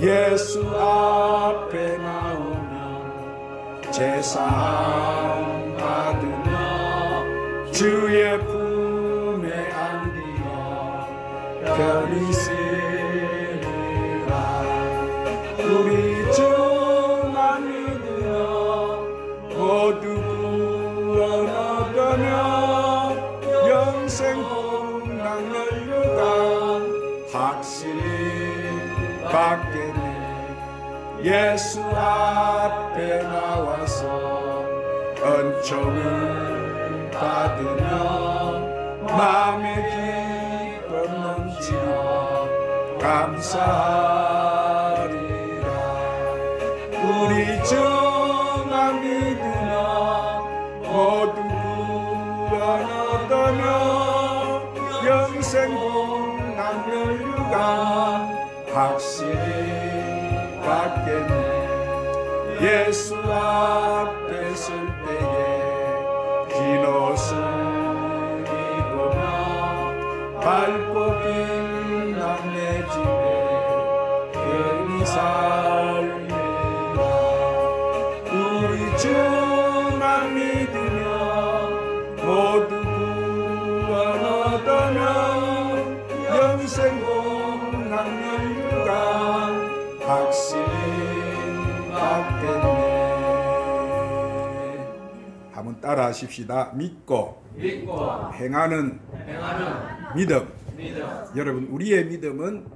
예수 앞에 나오며 제사함 받으며 주의 품에 안기며 편히 쓰리라. 우리 주만 믿으며 모두 구원 얻으며 영생 복락을 유감 확실히 받겠네. 예수 앞에 나와서 은총을 받으며 마음의 기쁨 넘치며 감사하리라. 우리 주만 믿으며 모두 구원 얻으며 영생 복락을 유감 확실히 받겠네. 예수 앞에 설 때에 긴 옷을 입으며 밝고 빛난 내 집에 편히 살리라. 우리 주만 믿으며 모두 구원 얻으며 영생 복락을 유감 확실히 받겠네. 한번 따라 하십시다. 믿고 행하는 믿음. 여러분, 우리의 믿음은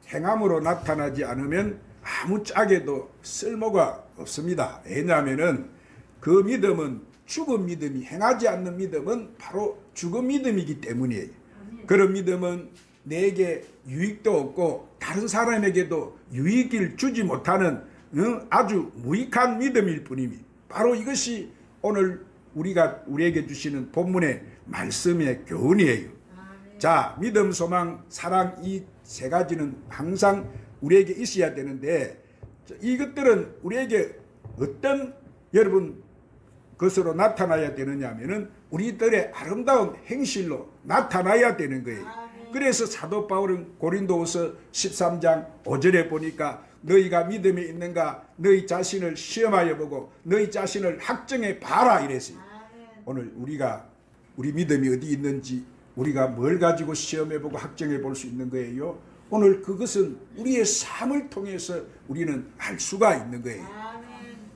행함으로 나타나지 않으면 아무 짝에도 쓸모가 없습니다. 왜냐하면 그 믿음은 죽은 믿음이, 행하지 않는 믿음은 바로 죽은 믿음이기 때문이에요. 그런 믿음은 내게 유익도 없고 다른 사람에게도 유익을 주지 못하는 아주 무익한 믿음일 뿐입니다. 바로 이것이 오늘 우리에게 주시는 본문의 말씀의 교훈이에요. 자, 믿음, 소망, 사랑, 이 세 가지는 항상 우리에게 있어야 되는데, 이것들은 우리에게 어떤 여러분 것으로 나타나야 되느냐 하면은 우리들의 아름다운 행실로 나타나야 되는 거예요. 그래서 사도 바울은 고린도후서 13장 5절에 보니까 너희가 믿음이 있는가 너희 자신을 시험하여 보고 너희 자신을 학정해 봐라 이랬어요. 오늘 우리 믿음이 어디 있는지 우리가 뭘 가지고 시험해 보고 학정해 볼 수 있는 거예요. 오늘 그것은 우리의 삶을 통해서 우리는 알 수가 있는 거예요.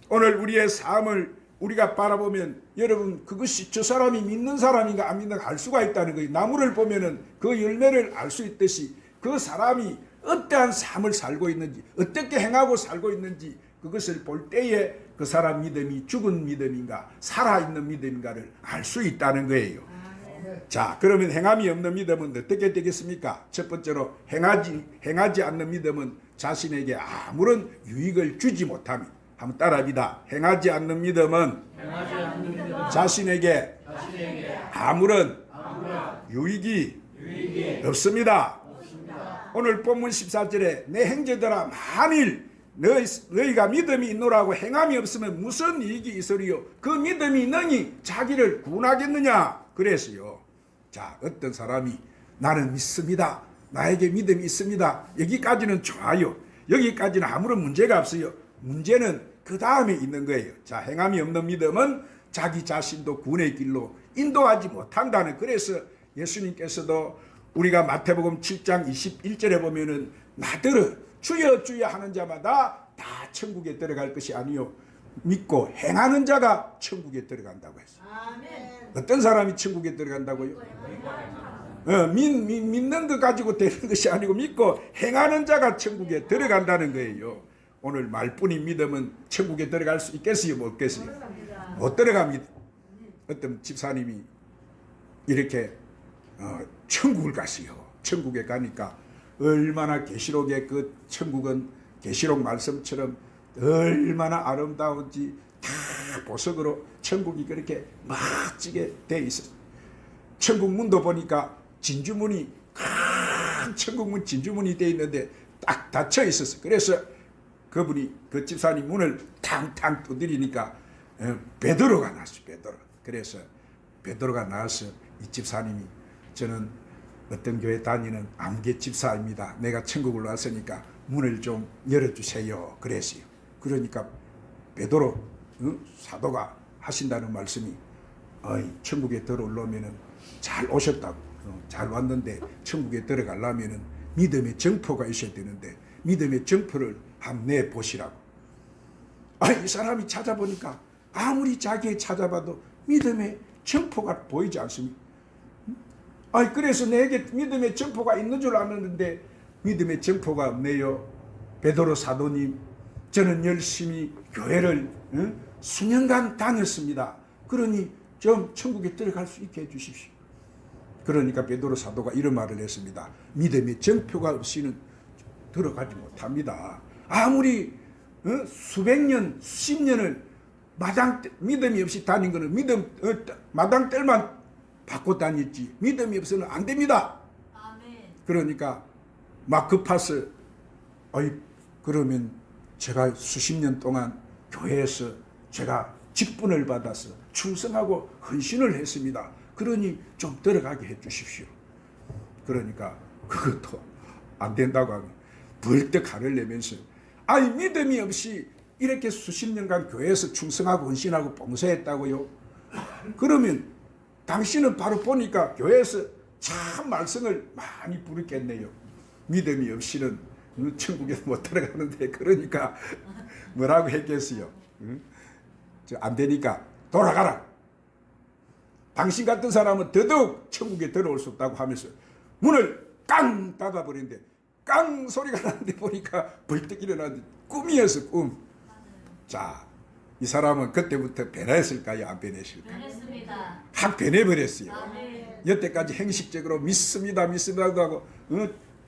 오늘 우리의 삶을 우리가 바라보면 여러분 그것이 저 사람이 믿는 사람인가 안 믿는가 알 수가 있다는 거예요. 나무를 보면은 그 열매를 알 수 있듯이 그 사람이 어떠한 삶을 살고 있는지 어떻게 행하고 살고 있는지 그것을 볼 때에 그 사람 믿음이 죽은 믿음인가 살아있는 믿음인가를 알 수 있다는 거예요. 자, 그러면 행함이 없는 믿음은 어떻게 되겠습니까? 첫 번째로 행하지 않는 믿음은 자신에게 아무런 유익을 주지 못합니다. 한번 따라합니다. 행하지 않는 믿음은 자신에게 아무런 유익이 없습니다. 오늘 본문 14절에 내 형제들아 만일 너희가 믿음이 있노라고 행함이 없으면 무슨 이익이 있으리요? 그 믿음이 있느니 자기를 구원하겠느냐? 그래서요. 자, 어떤 사람이 나는 믿습니다. 나에게 믿음이 있습니다. 여기까지는 좋아요. 여기까지는 아무런 문제가 없어요. 문제는 그 다음에 있는 거예요. 자, 행함이 없는 믿음은 자기 자신도 구원의 길로 인도하지 못한다는. 그래서 예수님께서도 우리가 마태복음 7장 21절에 보면은 나더러 주여 주여 하는 자마다 다 천국에 들어갈 것이 아니요 믿고 행하는 자가 천국에 들어간다고 했어요. 아멘. 어떤 사람이 천국에 들어간다고요? 믿는 것 가지고 되는 것이 아니고 믿고 행하는 자가 천국에 들어간다는 거예요. 오늘 말뿐인 믿음은 천국에 들어갈 수 있겠어요? 못 있겠어요? 못 들어갑니다. 어떤 집사님이 이렇게 천국을 갔어요. 천국에 가니까 얼마나 계시록의 그 천국은 계시록 말씀처럼 얼마나 아름다운지 다 보석으로 천국이 그렇게 멋지게 돼 있었어요. 천국 문도 보니까 진주문이 큰 천국문 진주문이 돼 있는데 딱 닫혀 있었어요. 그래서 그분이 그 집사님 문을 탕탕 두드리니까 베드로가 나왔어요. 베드로. 그래서 베드로가 나와서 이 집사님이 저는 어떤 교회 다니는 암개 집사입니다. 내가 천국을 왔으니까 문을 좀 열어주세요. 그랬어요. 그러니까 베드로 사도가 하신다는 말씀이 천국에 들어오려면 잘 오셨다고, 잘 왔는데 천국에 들어가려면 믿음의 정포가 있어야 되는데 믿음의 정포를 한번 내보시라고. 이 사람이 찾아보니까 아무리 자기 찾아봐도 믿음의 정포가 보이지 않습니다. 그래서 내게 믿음의 정포가 있는 줄 알았는데 믿음의 정포가 없네요. 베드로 사도님, 저는 열심히 교회를 수년간 다녔습니다. 그러니 좀 천국에 들어갈 수 있게 해주십시오. 그러니까 베드로 사도가 이런 말을 했습니다. 믿음의 정표가 없이는 들어가지 못합니다. 아무리 수백 년, 수십 년을 믿음이 없이 다닌 거는 마당 뜰만 받고 다녔지 믿음이 없으면 안 됩니다. 그러니까 막 급해서 그러면 제가 수십 년 동안 교회에서 제가 직분을 받아서 충성하고 헌신을 했습니다. 그러니 좀 들어가게 해 주십시오. 그러니까 그것도 안 된다고 하면 벌떡 화를 내면서 믿음이 없이 이렇게 수십 년간 교회에서 충성하고 헌신하고 봉사했다고요? 그러면 당신은 바로 보니까 교회에서 참 말씀을 많이 부르겠네요. 믿음이 없이는 천국에 못 들어가는데 그러니까 뭐라고 했겠어요? 안 되니까 돌아가라. 당신 같은 사람은 더더욱 천국에 들어올 수 없다고 하면서 문을 깡 닫아버리는데 깡 소리가 나는데 보니까 벌떡 일어나는데 꿈이었어, 꿈. 자, 이 사람은 그때부터 변했을까요? 안 변했을까요? 변했습니다. 확 변해버렸어요. 여태까지 행식적으로 믿습니다, 믿습니다 하고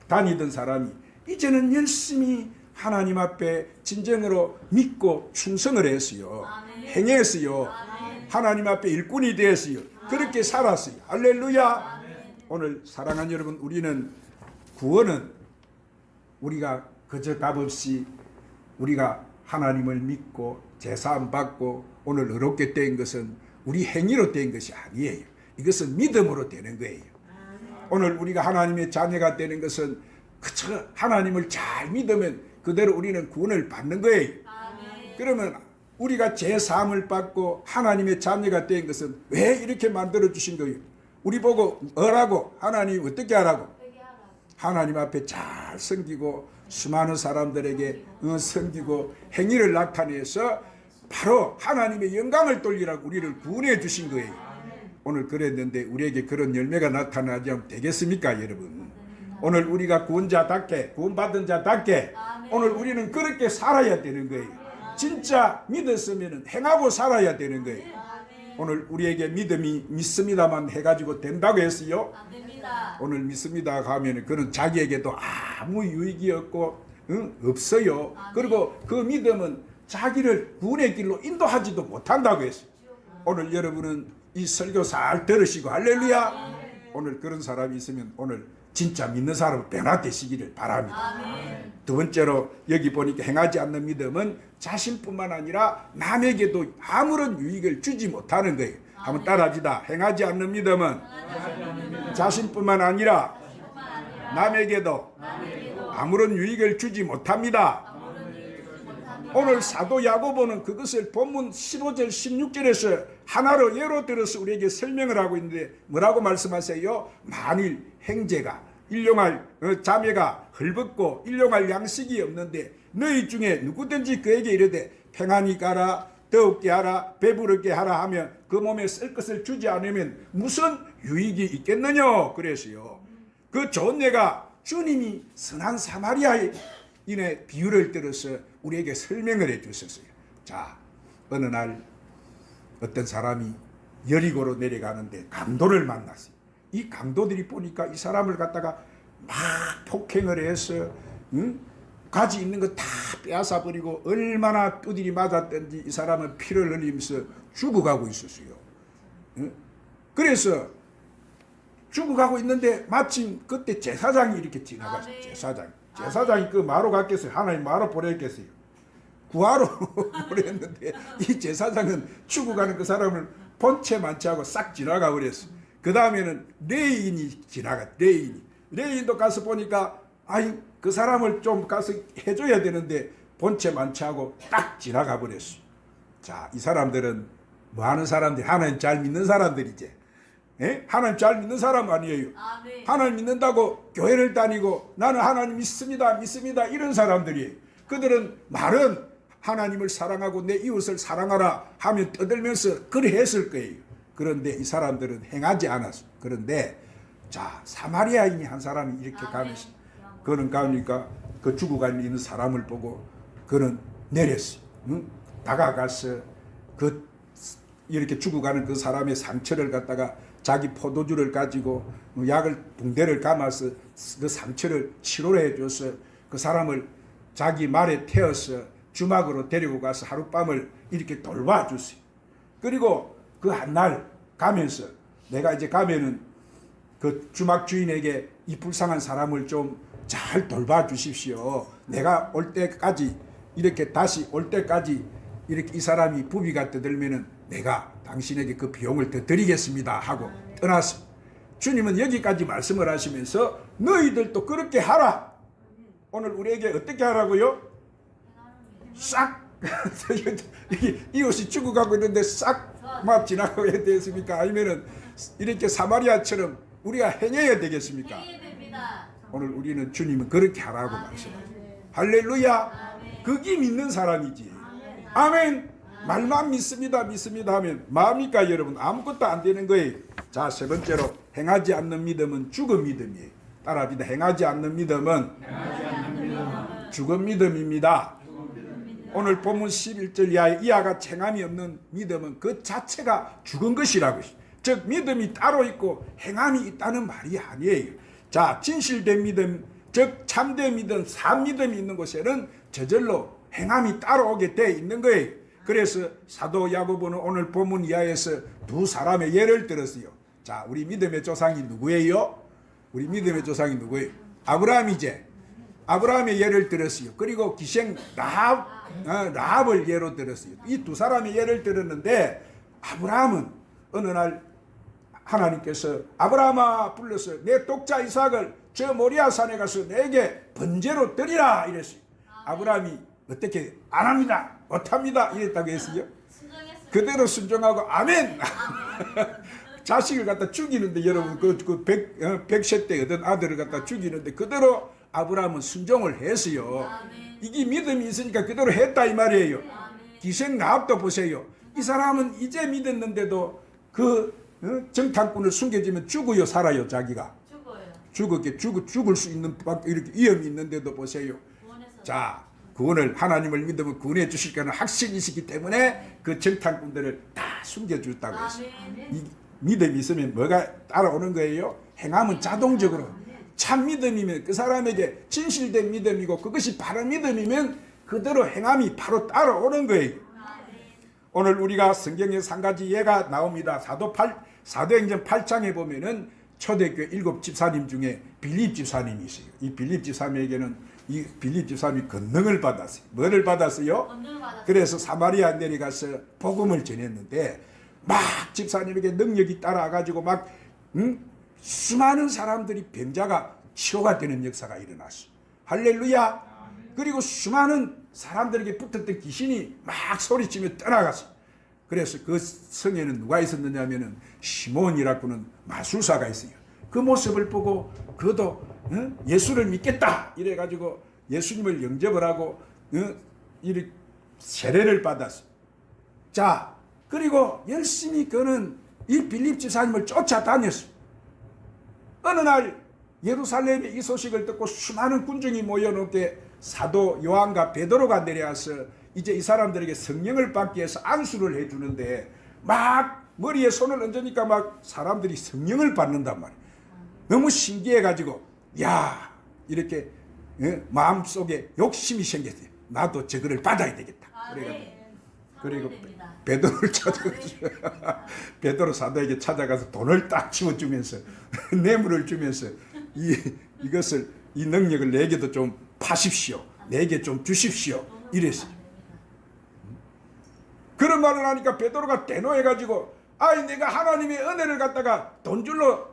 다니던 사람이 이제는 열심히 하나님 앞에 진정으로 믿고 충성을 했어요. 행했어요. 하나님 앞에 일꾼이 되었어요. 그렇게 살았어요. 할렐루야. 오늘 사랑하는 여러분, 우리는 구원은 우리가 그저 값없이 우리가 하나님을 믿고 제사함 받고 오늘 의롭게 된 것은 우리 행위로 된 것이 아니에요. 이것은 믿음으로 되는 거예요. 오늘 우리가 하나님의 자녀가 되는 것은 그저 하나님을 잘 믿으면 그대로 우리는 구원을 받는 거예요. 그러면 우리가 제사함을 받고 하나님의 자녀가 된 것은 왜 이렇게 만들어 주신 거예요? 우리 보고 뭐라고? 하나님 어떻게 하라고? 하나님 앞에 잘 섬기고 수많은 사람들에게 섬기고 행위를 나타내서 바로 하나님의 영광을 돌리라고 우리를 구원해 주신 거예요. 오늘 그랬는데 우리에게 그런 열매가 나타나지 않으면 되겠습니까, 여러분? 오늘 우리가 구원자답게, 구원받은 자답게 오늘 우리는 그렇게 살아야 되는 거예요. 진짜 믿었으면 행하고 살아야 되는 거예요. 오늘 우리에게 믿음이 믿습니다만 해가지고 된다고 했어요? 안 됩니다. 오늘 믿습니다 하면 그는 자기에게도 아무 유익이 없고 없어요. 그리고 그 믿음은 자기를 구원의 길로 인도하지도 못한다고 했어요. 오늘 여러분은 이 설교 잘 들으시고 할렐루야. 오늘 그런 사람이 있으면 오늘 진짜 믿는 사람은 변화되시기를 바랍니다. 두 번째로 여기 보니까 행하지 않는 믿음은 자신뿐만 아니라 남에게도 아무런 유익을 주지 못하는 거예요. 한번 따라합시다. 행하지 않는 믿음은 자신뿐만 아니라 남에게도 아무런 유익을 주지 못합니다. 오늘 사도 야고보는 그것을 본문 15절 16절에서 하나로 예로 들어서 우리에게 설명을 하고 있는데 뭐라고 말씀하세요? 만일 형제가 일용할 자매가 헐벗고 일용할 양식이 없는데 너희 중에 누구든지 그에게 이르되 평안히 가라, 더욱게 하라, 배부르게 하라 하면 그 몸에 쓸 것을 주지 않으면 무슨 유익이 있겠느냐 그랬어요. 그 좋은 예가 주님이 선한 사마리아인의 비유를 들어서 우리에게 설명을 해 주셨어요. 자, 어느 날 어떤 사람이 여리고로 내려가는데 강도를 만났어요. 이 강도들이 보니까 이 사람을 갖다가 막 폭행을 해서 가지 있는 거 다 빼앗아 버리고 얼마나 두들이 맞았던지 이 사람은 피를 흘리면서 죽어가고 있었어요. 그래서 죽어가고 있는데 마침 그때 제사장이 이렇게 지나갔어요. 제사장이 그 마로 갔겠어요. 하나님 마로 보냈겠어요. 구하러 보냈는데 이 제사장은 죽어가는 그 사람을 본체 만취하고 싹 지나가 버렸어요. 그 다음에는 레인이 지나가. 레인도 가서 보니까 아이 그 사람을 좀 가서 해줘야 되는데 본체 만취하고 딱 지나가 버렸어. 자, 이 사람들은 뭐 하는 사람들이 하나님 잘 믿는 사람들이지. 예? 하나님 잘 믿는 사람 아니에요. 아멘. 하나님 믿는다고 교회를 다니고 나는 하나님 믿습니다 믿습니다 이런 사람들이, 그들은 말은 하나님을 사랑하고 내 이웃을 사랑하라 하면 떠들면서 그래 했을 거예요. 그런데 이 사람들은 행하지 않았어. 그런데 자, 사마리아인이 한 사람이 이렇게 가면서 그는 가니까 그 죽어가 있는 사람을 보고 그는 내렸어. 응? 다가가서 그 이렇게 죽어가는 그 사람의 상처를 갖다가 자기 포도주를 가지고 약을 붕대를 감아서 그 상처를 치료를 해줘서 그 사람을 자기 말에 태워서 주막으로 데리고 가서 하룻밤을 이렇게 돌봐줬어요. 그리고 그 한 날 가면서 내가 이제 가면은 그 주막 주인에게 이 불쌍한 사람을 좀 잘 돌봐 주십시오. 내가 올 때까지 이렇게 다시 올 때까지 이렇게 이 사람이 부비가 떠들면은 내가 당신에게 그 비용을 더 드리겠습니다 하고 떠났습니다. 주님은 여기까지 말씀을 하시면서 너희들도 그렇게 하라. 오늘 우리에게 어떻게 하라고요? 싹 이웃이 죽어가고 있는데 싹 막 지나가야 되겠습니까? 아니면은 이렇게 사마리아처럼 우리가 행해야 되겠습니까? 행해야 됩니다. 오늘 우리는 주님은 그렇게 하라고 말씀하세요. 할렐루야. 그게 믿는 사람이지. 아멘. 말만 믿습니다 믿습니다 하면 마음입니까 여러분? 아무것도 안 되는 거예요. 자, 세 번째로 행하지 않는 믿음은 죽은 믿음이에요. 따라합니다. 행하지 않는 믿음은 죽은 믿음입니다. 오늘 본문 11절 이하에 이와 같이 행함이 없는 믿음은 그 자체가 죽은 것이라고. 즉 믿음이 따로 있고 행함이 있다는 말이 아니에요. 자, 진실된 믿음, 즉 참된 믿음, 산 믿음이 있는 곳에는 저절로 행함이 따로 오게 돼 있는 거예요. 그래서 사도 야고보는 오늘 본문 이하에서 두 사람의 예를 들었어요. 자, 우리 믿음의 조상이 누구예요? 우리 믿음의 조상이 누구예요? 아브라함이제. 아브라함의 예를 들었어요. 그리고 기생 라합을 예로 들었어요. 이 두 사람의 예를 들었는데 아브라함은 어느 날 하나님께서 아브라함아 불러서 내 독자 이삭을 저 모리아 산에 가서 내게 번제로 드리라 이랬어요. 아브라함이 어떻게 안 합니다 못합니다 이랬다고 했어요. 그대로 순종하고 아멘. 자식을 갖다 죽이는데 여러분 그 100세 때 어떤 아들을 갖다 죽이는데 그대로 아브라함은 순종을 했어요. 이게 믿음이 있으니까 그대로 했다 이 말이에요. 기생 라합도 보세요. 이 사람은 이제 믿었는데도 그 정탐꾼을 숨겨지면 죽어요 살아요? 자기가 죽을 수 있는 이렇게 위험이 있는데도 보세요. 자, 구원을 하나님을 믿으면 구원해 주실 거는 확신이시기 때문에 그 정탐꾼들을 다 숨겨줬다고 했어요. 이 믿음이 있으면 뭐가 따라오는 거예요? 행함은 자동적으로. 참 믿음이면 그 사람에게 진실된 믿음이고 그것이 바른 믿음이면 그대로 행함이 바로 따라오는 거예요. 오늘 우리가 성경에 한 가지 예가 나옵니다. 사도행전 8장에 보면은 초대교회 7 집사님 중에 빌립 집사님이 있어요. 이 빌립 집사님에게는 이 빌립 집사님이 권능을 받았어요. 뭐를 받았어요? 그래서 사마리아 내려가서 복음을 전했는데 막 집사님에게 능력이 따라가지고 막 수많은 사람들이 병자가 치료가 되는 역사가 일어났어요. 할렐루야. 그리고 수많은 사람들에게 붙었던 귀신이 막 소리치며 떠나갔어요. 그래서 그 성에는 누가 있었느냐 하면은 시몬이라고는 마술사가 있어요. 그 모습을 보고 그도 예수를 믿겠다 이래가지고 예수님을 영접을 하고 이렇게 세례를 받았어요. 자, 그리고 열심히 그는 이 빌립 집사님을 쫓아다녔어요. 어느 날 예루살렘에 이 소식을 듣고 수많은 군중이 모여놓게 사도 요한과 베드로가 내려와서 이제 이 사람들에게 성령을 받기 위해서 안수를 해주는데 막 머리에 손을 얹으니까 막 사람들이 성령을 받는단 말이에요. 너무 신기해가지고 야 이렇게 마음속에 욕심이 생겼어요. 나도 저거를 받아야 되겠다. 그리고 베드로를 찾아가서 베드로 사도에게 찾아가서 돈을 딱 치워주면서 뇌물을 주면서 이것을 이 능력을 내게도 좀 파십시오. 내게 좀 주십시오. 이랬어요. 그런 말을 하니까 베드로가 대노해가지고 아이 내가 하나님의 은혜를 갖다가 돈 줄로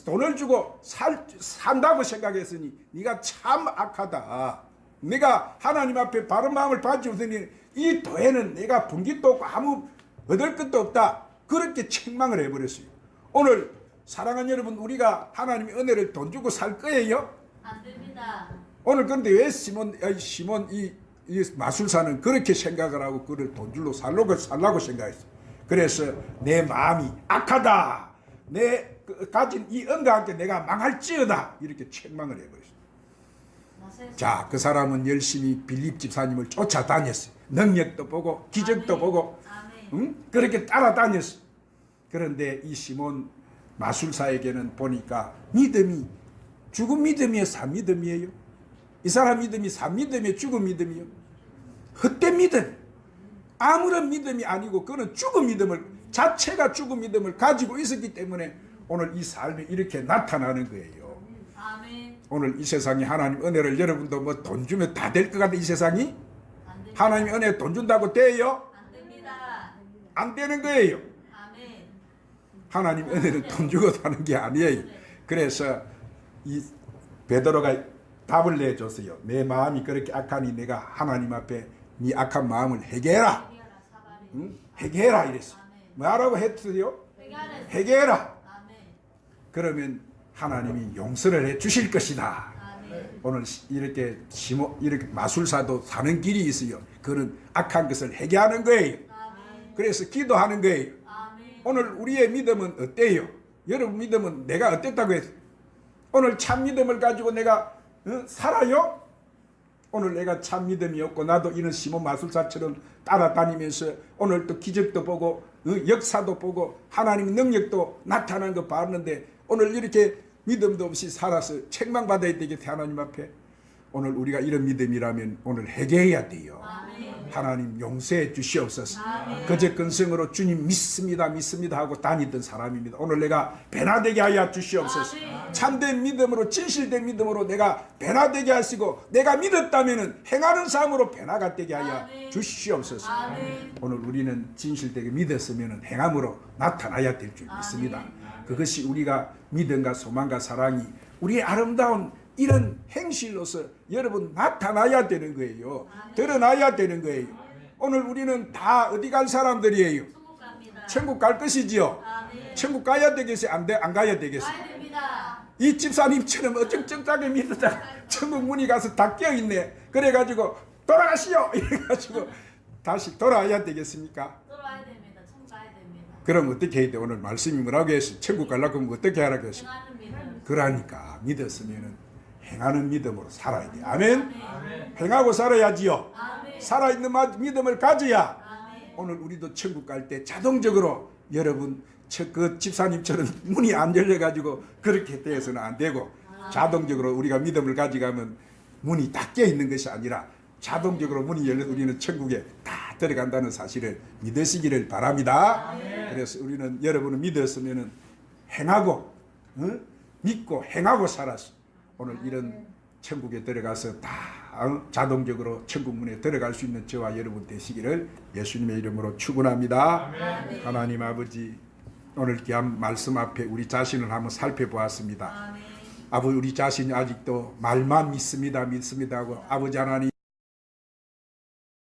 돈을 주고 산다고 생각했으니 네가 참 악하다. 내가 하나님 앞에 바른 마음을 가지고서니 이 도에는 내가 분깃도 없고 아무 얻을 것도 없다. 그렇게 책망을 해버렸어요. 오늘 사랑하는 여러분, 우리가 하나님의 은혜를 돈 주고 살 거예요? 안 됩니다. 오늘 그런데 왜 시몬 이 마술사는 그렇게 생각을 하고 그를 돈 줄로 살라고 생각했어요. 그래서 내 마음이 악하다. 내 가진 이 은과 함께 내가 망할지어다. 이렇게 책망을 해버렸어요. 자, 그 사람은 열심히 빌립 집사님을 쫓아다녔어요. 능력도 보고 기적도 보고 그렇게 따라다녔어요. 그런데 이 시몬 마술사에게는 보니까 믿음이 죽은 믿음이에요, 산 믿음이에요? 이 사람 믿음이 산 믿음이에요, 죽은 믿음이에요? 헛된 믿음, 아무런 믿음이 아니고 그는 죽은 믿음을, 자체가 죽은 믿음을 가지고 있었기 때문에 오늘 이 삶이 이렇게 나타나는 거예요. 아멘. 오늘 이 세상에 하나님 은혜를 여러분도 뭐 돈 주면 다 될 것 같아? 이 세상이? 하나님 은혜 돈 준다고 돼요? 안 됩니다. 안 되는 거예요. 아멘. 하나님 은혜는 돈 주고 사는 게 아니에요. 그래서 이 베드로가 답을 내줬어요. 내 마음이 그렇게 악하니 내가 하나님 앞에 네 악한 마음을 해결해라. 해결해라 이랬어. 뭐라고 했어요? 해결해라. 그러면 하나님이 용서를 해 주실 것이다. 오늘 이렇게 마술사도 사는 길이 있어요. 그는 악한 것을 해결하는 거예요. 그래서 기도하는 거예요. 오늘 우리의 믿음은 어때요? 여러분 믿음은 내가 어땠다고 했어요? 오늘 참 믿음을 가지고 내가 살아요? 오늘 내가 참 믿음이 없고 나도 이런 시몬 마술사처럼 따라다니면서 오늘 또 기적도 보고 역사도 보고 하나님의 능력도 나타나는 거 봤는데 오늘 이렇게 믿음도 없이 살아서 책망받아야 되겠지 하나님 앞에. 오늘 우리가 이런 믿음이라면 오늘 회개해야 돼요. 아멘. 하나님 용서해 주시옵소서. 아멘. 거짓 근성으로 주님 믿습니다 하고 다니던 사람입니다. 오늘 내가 변화되게 하여 주시옵소서. 아멘. 참된 믿음으로 진실된 믿음으로 내가 변화되게 하시고 내가 믿었다면 행하는 삶으로 변화가 되게 하여 아멘. 주시옵소서. 아멘. 오늘 우리는 진실되게 믿었으면 행함으로 나타나야 될 줄 아멘. 믿습니다. 그것이 우리가 믿음과 소망과 사랑이 우리의 아름다운 이런 행실로서 여러분 나타나야 되는 거예요. 드러나야 되는 거예요. 오늘 우리는 다 어디 갈 사람들이에요? 천국 갑니다. 천국 갈 것이지요. 아멘. 천국 가야 되겠어요? 안 가야 되겠어요? 가야 됩니다. 이 집사님처럼 어정쩡하게 믿었다가 천국 문이 가서 다 깨어있네. 그래가지고 돌아가시오 이래가지고 다시 돌아와야 되겠습니까? 돌아와야 됩니다. 천국 가야 됩니다. 그럼 어떻게 해야 돼? 오늘 말씀이 뭐라고 했어요? 천국 가려고 하면 어떻게 하라고 했어요? 행하는 믿음. 그러니까 믿었으면 행하는 믿음으로 살아야 돼. 아멘? 아멘. 행하고 살아야지요. 아멘. 살아있는 믿음을 가져야 아멘. 오늘 우리도 천국 갈 때 자동적으로 여러분 그 집사님처럼 문이 안 열려가지고 그렇게 되어서는 안 되고 자동적으로 우리가 믿음을 가져가면 문이 닫혀 있는 것이 아니라 자동적으로 문이 열려 우리는 천국에 다 들어간다는 사실을 믿으시기를 바랍니다. 그래서 우리는 여러분은 믿었으면 행하고 믿고 행하고 살았어. 오늘 이런 천국에 들어가서 다 자동적으로 천국 문에 들어갈 수 있는 저와 여러분 되시기를 예수님의 이름으로 축원합니다. 하나님 아버지, 오늘 귀한 말씀 앞에 우리 자신을 한번 살펴보았습니다. 아버지, 우리 자신이 아직도 말만 믿습니다 하고 아버지 하나님